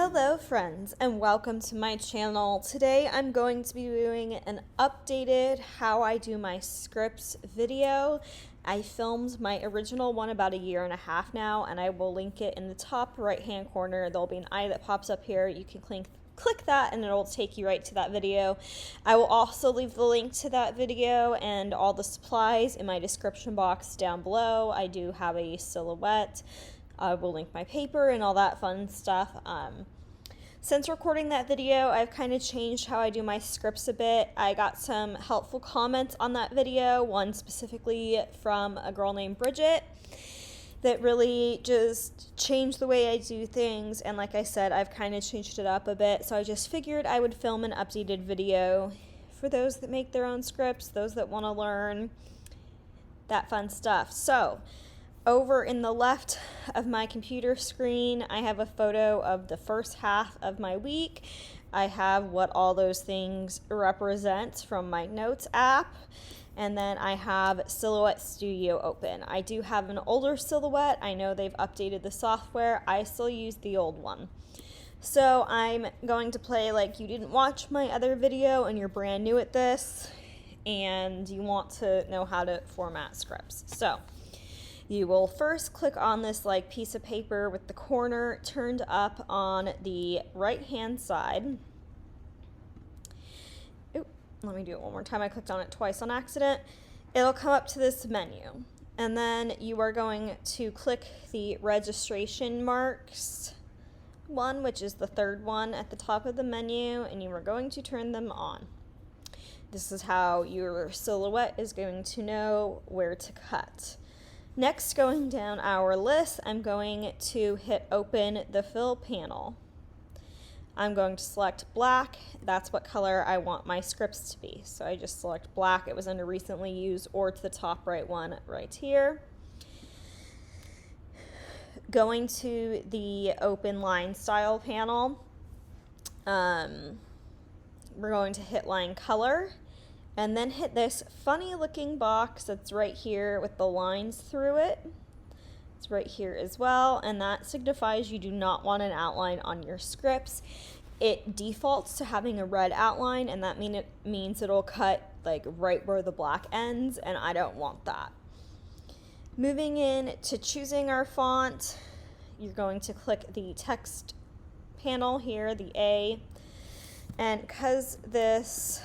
Hello friends and welcome to my channel. Today I'm going to be doing an updated how I do my scripts video. I filmed my original one about a year and a half now, and I will link it in the top right hand corner. There'll be an eye that pops up here. You can click that and it'll take you right to that video. I will also leave the link to that video and all the supplies in my description box down below. I do have a silhouette. I will link my paper and all that fun stuff. Since recording that video, I've kind of changed how I do my scripts a bit. I got some helpful comments on that video, one specifically from a girl named Bridget, that really just changed the way I do things. And like I said, I've kind of changed it up a bit. So I just figured I would film an updated video for those that make their own scripts, those that want to learn that fun stuff. So over in the left of my computer screen, I have a photo of the first half of my week. I have what all those things represent from my notes app. And then I have Silhouette Studio open. I do have an older Silhouette. I know they've updated the software. I still use the old one. So I'm going to play like you didn't watch my other video and you're brand new at this and you want to know how to format scripts. So you will first click on this like piece of paper with the corner turned up on the right hand side. Ooh, let me do it one more time. I clicked on it twice on accident. It'll come up to this menu, and then you are going to click the registration marks one, which is the third one at the top of the menu, and you are going to turn them on. This is how your silhouette is going to know where to cut. Next, going down our list, I'm going to hit open the fill panel. I'm going to select black. That's what color I want my scripts to be. So I just select black. It was under recently used or to the top right one right here. Going to the open line style panel, we're going to hit line color. And then hit this funny looking box that's right here with the lines through it. It's right here as well, and that signifies you do not want an outline on your scripts. It defaults to having a red outline, and that means it'll cut like right where the black ends, and I don't want that. Moving in to choosing our font, you're going to click the text panel here, the A, and because this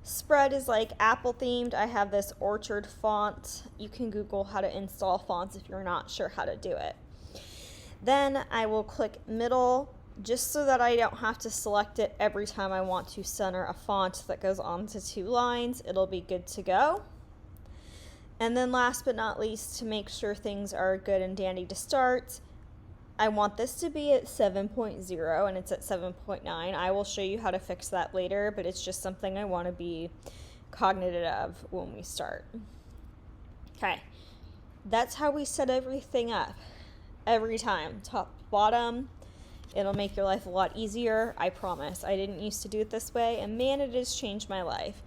spread is like Apple themed, I have this Orchard font. You can Google how to install fonts if you're not sure how to do it. Then I will click middle just so that I don't have to select it every time I want to center a font that goes onto two lines. It'll be good to go. And then last but not least, to make sure things are good and dandy to start, I want this to be at 7.0 and it's at 7.9. I will show you how to fix that later, but it's just something I want to be cognizant of when we start. Okay, that's how we set everything up every time, top to bottom. It'll make your life a lot easier, I promise. I didn't used to do it this way, and man, it has changed my life.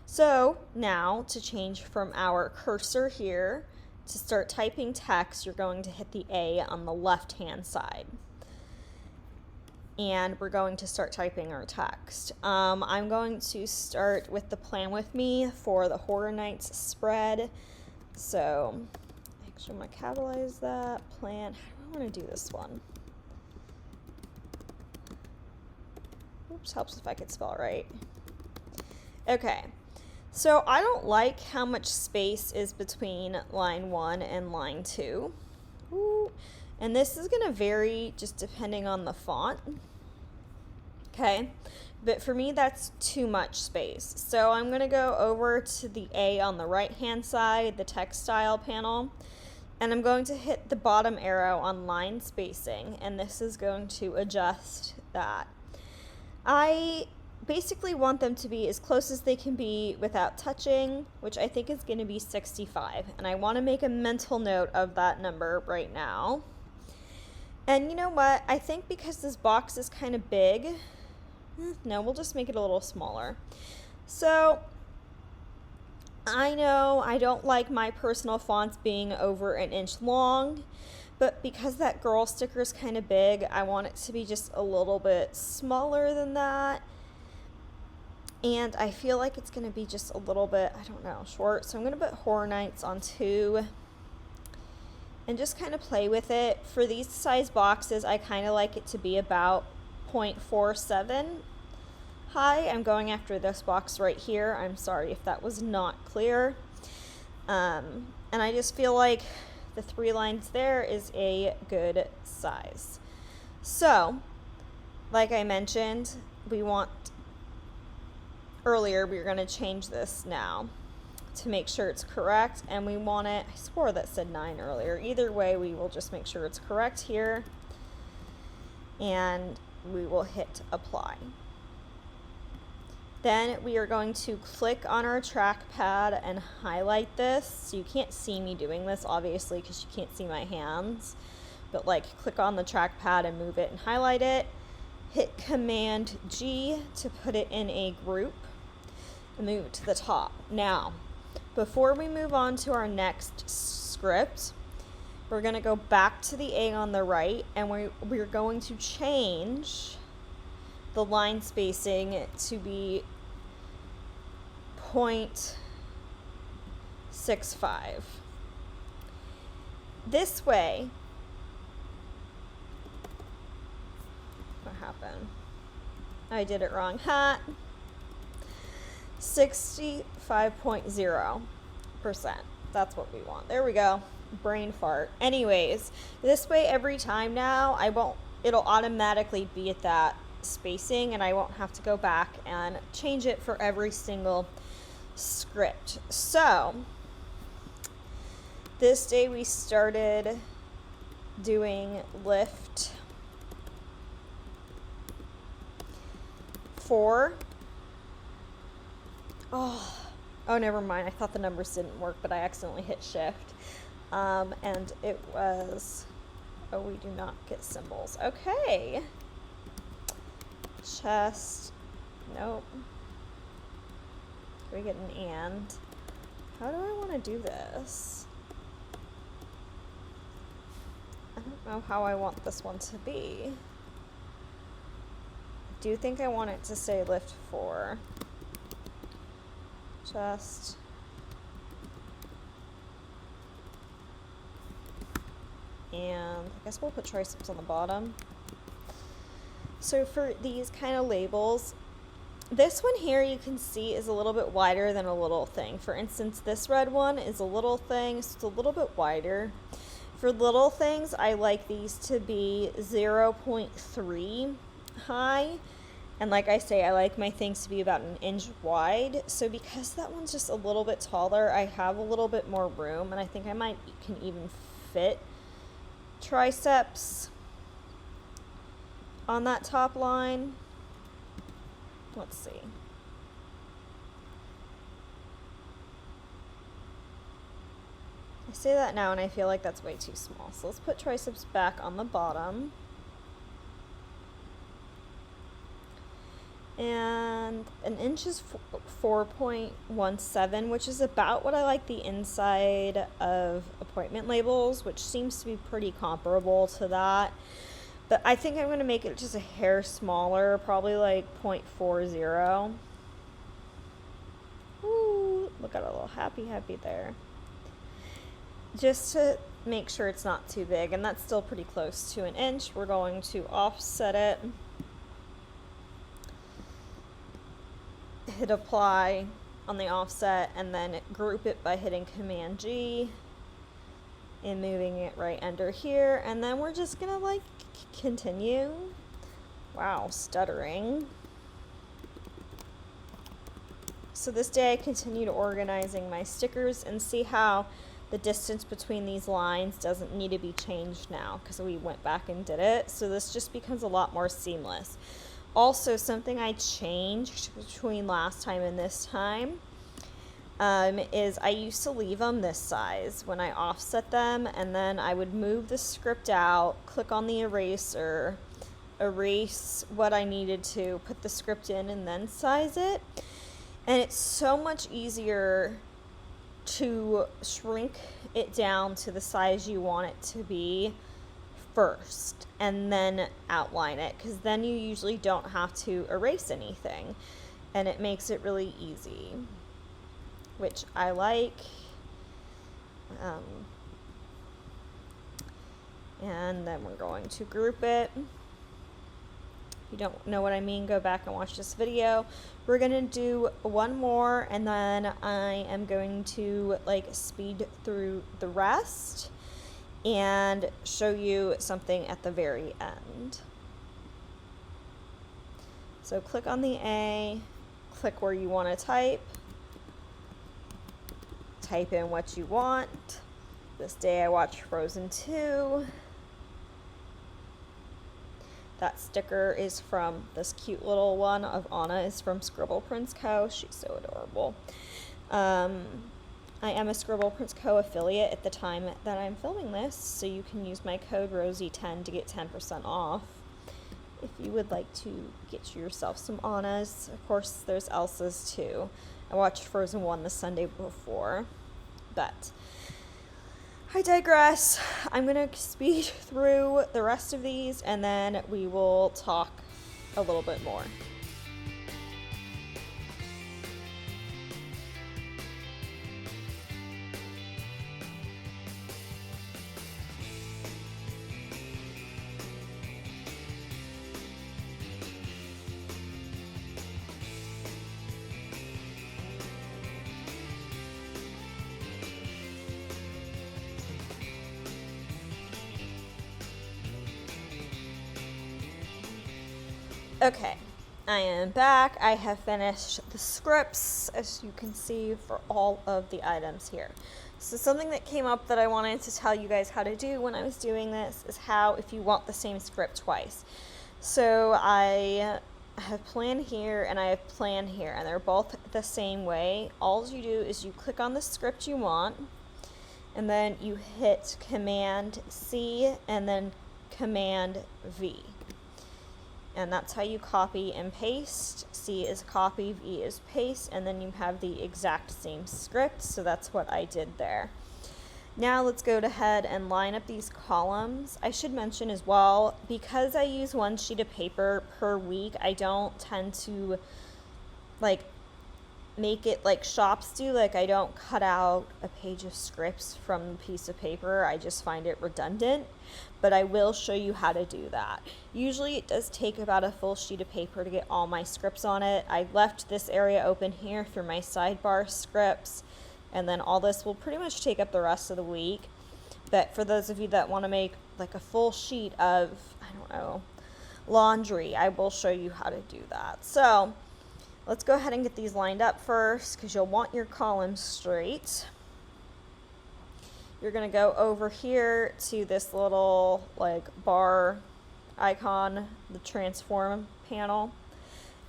So now to change from our cursor here, to start typing text, you're going to hit the A on the left-hand side. And we're going to start typing our text. I'm going to start with the Plan With Me for the Horror Nights spread. So, actually, I'm going to capitalize that. Plan. How do I want to do this one? Oops, helps if I could spell it right. Okay. So I don't like how much space is between line 1 and line 2. Ooh. And this is going to vary just depending on the font. Okay, but for me that's too much space. So I'm going to go over to the A on the right hand side, the text style panel, and I'm going to hit the bottom arrow on line spacing, and this is going to adjust that. I basically want them to be as close as they can be without touching, which I think is going to be 65. And I want to make a mental note of that number right now. And you know what? I think because this box is kind of big, no, we'll just make it a little smaller. So I know I don't like my personal fonts being over an inch long, But because that girl sticker is kind of big, I want it to be just a little bit smaller than that. And I feel like it's going to be just a little bit, I don't know, short. So I'm going to put Horror Nights on 2 and just kind of play with it. For these size boxes, I kind of like it to be about 0.47 high. I'm going after this box right here. I'm sorry if that was not clear. And I just feel like the 3 lines there is a good size. So, like I mentioned, earlier we were going to change this now to make sure it's correct, and we want it, I swore that said 9 earlier. Either way, we will just make sure it's correct here, and we will hit apply. Then we are going to click on our trackpad and highlight this. So you can't see me doing this, obviously, because you can't see my hands. But like, click on the trackpad and move it and highlight it. Hit Command G to put it in a group and move it to the top. Now, before we move on to our next script, we're going to go back to the A on the right, and we're going to change the line spacing to be 0.65. This way, what happened? I did it wrong. 65.0%. That's what we want. There we go. Brain fart. Anyways, this way every time now, it'll automatically be at that spacing, and I won't have to go back and change it for every single script. So this day we started doing lift 4. Oh, never mind. I thought the numbers didn't work, but I accidentally hit shift. And it was, we do not get symbols. Okay. Chest, nope. We get an and. How do I want to do this? I don't know how I want this one to be. I do think I want it to say lift 4. Chest. And I guess we'll put triceps on the bottom. So for these kind of labels, this one here you can see is a little bit wider than a little thing. For instance, this red one is a little thing, so it's a little bit wider. For little things, I like these to be 0.3 high. And like I say, I like my things to be about 1 inch wide. So because that one's just a little bit taller, I have a little bit more room, and I think I can even fit triceps on that top line. Let's see. I say that now and I feel like that's way too small. So let's put triceps back on the bottom. And 1 inch is 4.17, which is about what I like the inside of appointment labels, which seems to be pretty comparable to that. But I think I'm going to make it just a hair smaller, probably like 0.40. Ooh, look at a little happy there. Just to make sure it's not too big, and that's still pretty close to 1 inch. We're going to offset it. Hit apply on the offset, and then group it by hitting Command G and moving it right under here, and then we're just gonna like continue. Wow, stuttering. So this day I continued organizing my stickers, and see how the distance between these lines doesn't need to be changed now because we went back and did it. So this just becomes a lot more seamless. Also, something I changed between last time and this time is I used to leave them this size when I offset them, and then I would move the script out, click on the eraser, erase what I needed to, put the script in, and then size it. And it's so much easier to shrink it down to the size you want it to be first and then outline it, because then you usually don't have to erase anything and it makes it really easy, which I like. And then we're going to group it. If you don't know what I mean, go back and watch this video. We're gonna do one more, and then I am going to like speed through the rest and show you something at the very end. So click on the A, click where you want to type in what you want. This day I watched Frozen 2. That sticker is from this cute little one of Anna, is from Scribble Prince Co. She's so adorable. I am a Scribble Prince Co. affiliate at the time that I'm filming this, so you can use my code Rosey10 to get 10% off if you would like to get yourself some Annas. Of course, there's Elsa's too. I watched Frozen 1 the Sunday before, but I digress. I'm going to speed through the rest of these and then we will talk a little bit more. Okay, I am back. I have finished the scripts, as you can see, for all of the items here. So something that came up that I wanted to tell you guys how to do when I was doing this is how, if you want the same script twice. So I have plan here and I have plan here, and they're both the same way. All you do is you click on the script you want, and then you hit Command C and then Command V. And that's how you copy and paste. C is copy, V is paste, and then you have the exact same script. So that's what I did there. Now let's go ahead and line up these columns. I should mention as well, because I use one sheet of paper per week, I don't tend to like make it like shops do. Like, I don't cut out a page of scripts from a piece of paper. I just find it redundant, but I will show you how to do that. Usually it does take about a full sheet of paper to get all my scripts on it. I left this area open here for my sidebar scripts, and then all this will pretty much take up the rest of the week. But for those of you that want to make like a full sheet of, I don't know, laundry, I will show you how to do that. So let's go ahead and get these lined up first, because you'll want your columns straight. You're going to go over here to this little like bar icon, the transform panel,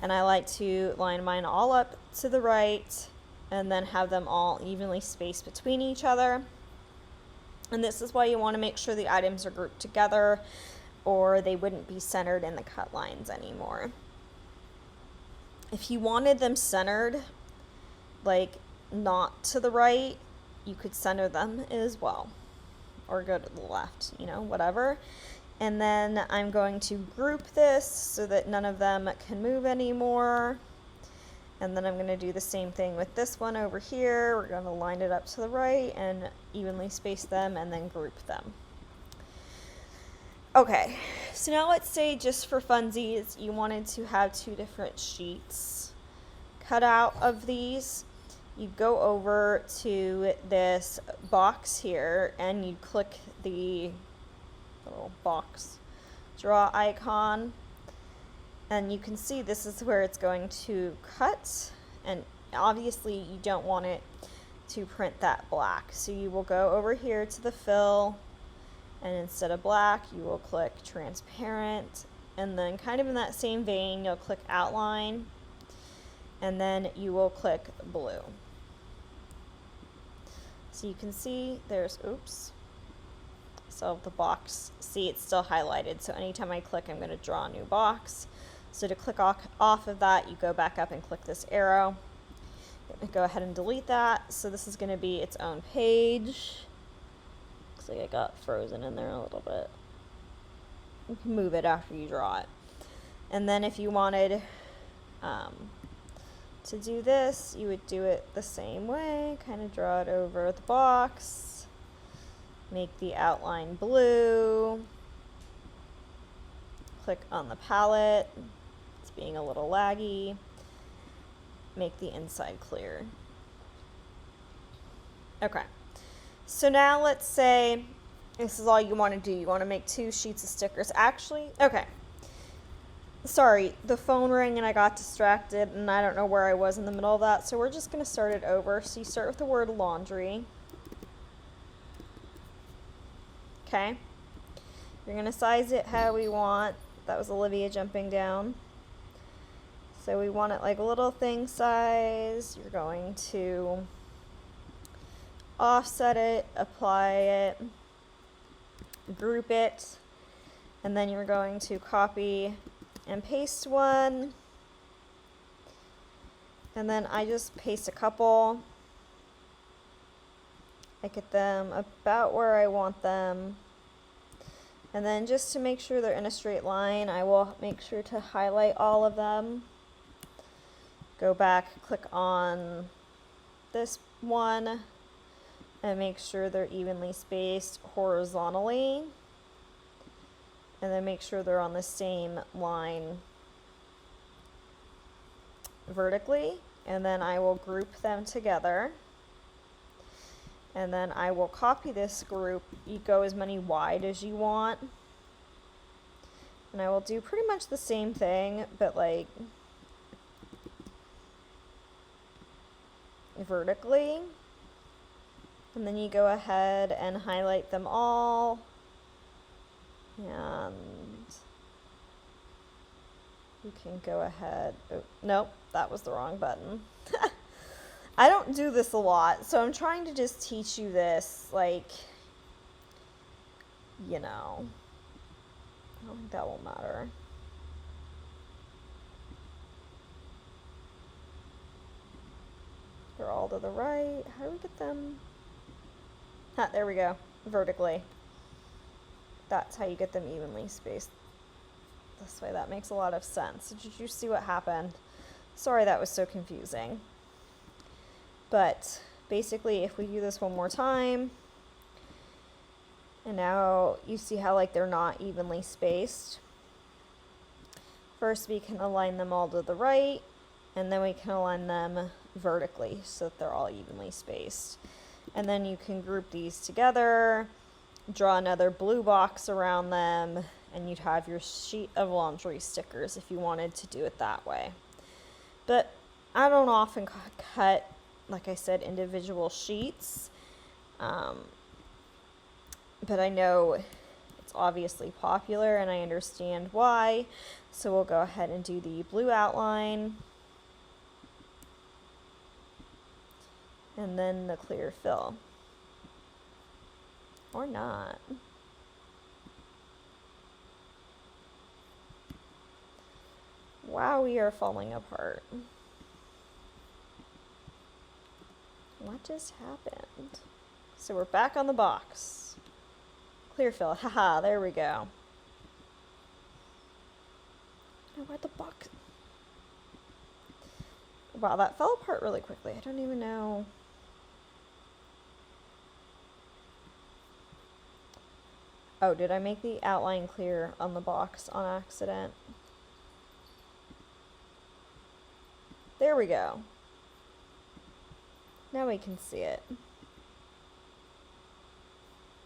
and I like to line mine all up to the right and then have them all evenly spaced between each other. And this is why you want to make sure the items are grouped together, or they wouldn't be centered in the cut lines anymore. If you wanted them centered, like not to the right, you could center them as well, or go to the left, you know, whatever. And then I'm going to group this so that none of them can move anymore. And then I'm going to do the same thing with this one over here. We're going to line it up to the right and evenly space them and then group them. Okay, so now let's say, just for funsies, you wanted to have 2 different sheets cut out of these. You go over to this box here and you click the little box draw icon, and you can see this is where it's going to cut, and obviously you don't want it to print that black, so you will go over here to the fill, and instead of black you will click transparent, and then kind of in that same vein you'll click outline, and then you will click blue. So you can see there's, oops, so the box, see, it's still highlighted, so anytime I click I'm going to draw a new box. So to click off of that, you go back up and click this arrow. Go ahead and delete that. So this is going to be its own page. Looks like I got frozen in there a little bit. You can move it after you draw it. And then if you wanted to do this, you would do it the same way. Kind of draw it over the box. Make the outline blue. Click on the palette. It's being a little laggy. Make the inside clear. Okay. So now let's say this is all you want to do. You want to make 2 sheets of stickers. Actually, okay. Sorry, the phone rang and I got distracted and I don't know where I was in the middle of that. So we're just going to start it over. So you start with the word laundry. Okay. You're going to size it how we want. That was Olivia jumping down. So we want it like a little thing size. You're going to offset it, apply it, group it, and then you're going to copy and paste one. And then I just paste a couple. I get them about where I want them. And then just to make sure they're in a straight line, I will make sure to highlight all of them. Go back, click on this one, and make sure they're evenly spaced horizontally. And then make sure they're on the same line vertically. And then I will group them together. And then I will copy this group. You go as many wide as you want. And I will do pretty much the same thing, but like vertically. And then you go ahead and highlight them all. And you can go ahead. Oh, nope, that was the wrong button. I don't do this a lot, so I'm trying to just teach you this, like, you know. I don't think that will matter. They're all to the right. How do we get them? There we go. Vertically. That's how you get them evenly spaced. This way, that makes a lot of sense. Did you see what happened? Sorry that was so confusing. But basically, if we do this one more time, and now you see how like they're not evenly spaced. First, we can align them all to the right, and then we can align them vertically so that they're all evenly spaced. And then you can group these together, draw another blue box around them, and you'd have your sheet of laundry stickers if you wanted to do it that way. But I don't often cut, like I said, individual sheets. But I know it's obviously popular and I understand why. So we'll go ahead and do the blue outline. And then the clear fill. Or not. Wow, we are falling apart. What just happened? So we're back on the box. Clear fill. Haha, there we go. Oh, where'd the box? Wow, that fell apart really quickly. I don't even know. Oh, did I make the outline clear on the box on accident? There we go. Now we can see it.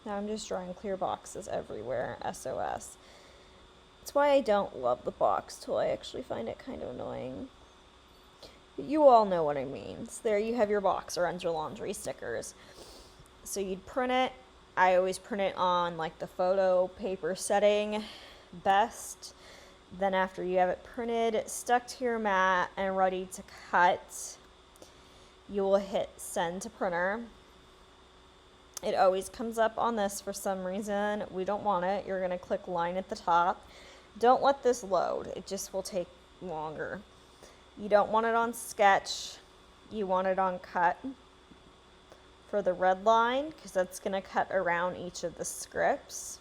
Now I'm just drawing clear boxes everywhere, SOS. That's why I don't love the box till I actually find it kind of annoying. But you all know what I mean. So there you have your box around your laundry stickers. So you'd print it. I always print it on like the photo paper setting best. Then after you have it printed, stuck to your mat and ready to cut, you will hit send to printer. It always comes up on this for some reason. We don't want it. You're going to click line at the top. Don't let this load. It just will take longer. You don't want it on sketch. You want it on cut for the red line because that's going to cut around each of the scripts.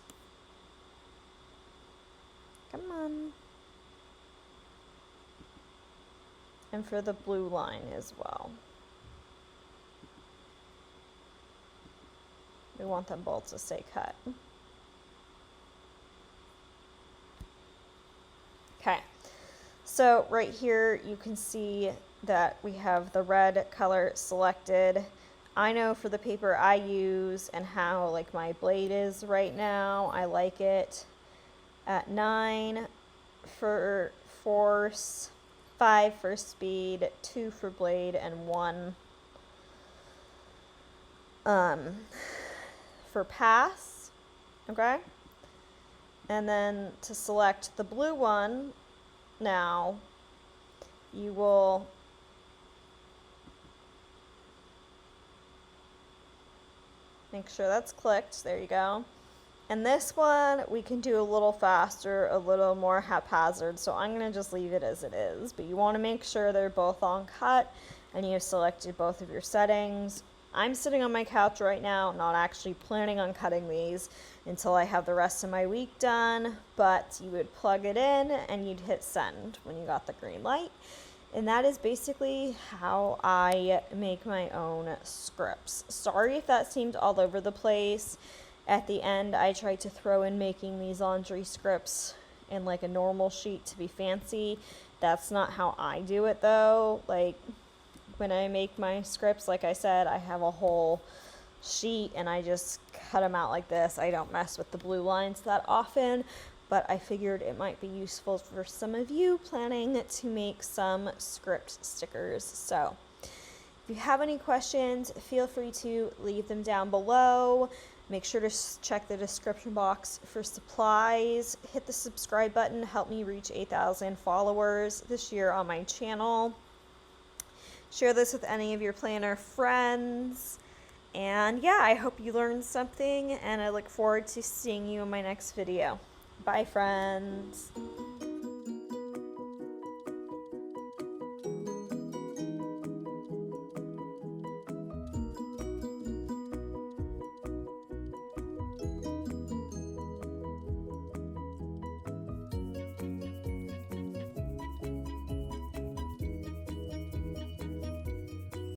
Come on. And for the blue line as well. We want them both to stay cut. Okay, so right here you can see that we have the red color selected. I know for the paper I use and how like my blade is right now, I like it at 9 for force, 5 for speed, 2 for blade, and 1 for pass. Okay, and then to select the blue one, now you will make sure that's clicked. There you go. And this one we can do a little faster, a little more haphazard, so I'm going to just leave it as it is. But you want to make sure they're both on cut and you have selected both of your settings. I'm sitting on my couch right now, not actually planning on cutting these until I have the rest of my week done, but you would plug it in and you'd hit send when you got the green light. And that is basically how I make my own scripts. Sorry if that seemed all over the place. At the end, I tried to throw in making these laundry scripts in like a normal sheet to be fancy. That's not how I do it though. Like when I make my scripts, like I said, I have a whole sheet and I just cut them out like this. I don't mess with the blue lines that often, but I figured it might be useful for some of you planning to make some script stickers. So if you have any questions, feel free to leave them down below. Make sure to check the description box for supplies. Hit the subscribe button to help me reach 8,000 followers this year on my channel. Share this with any of your planner friends. And yeah, I hope you learned something, and I look forward to seeing you in my next video. Bye, friends.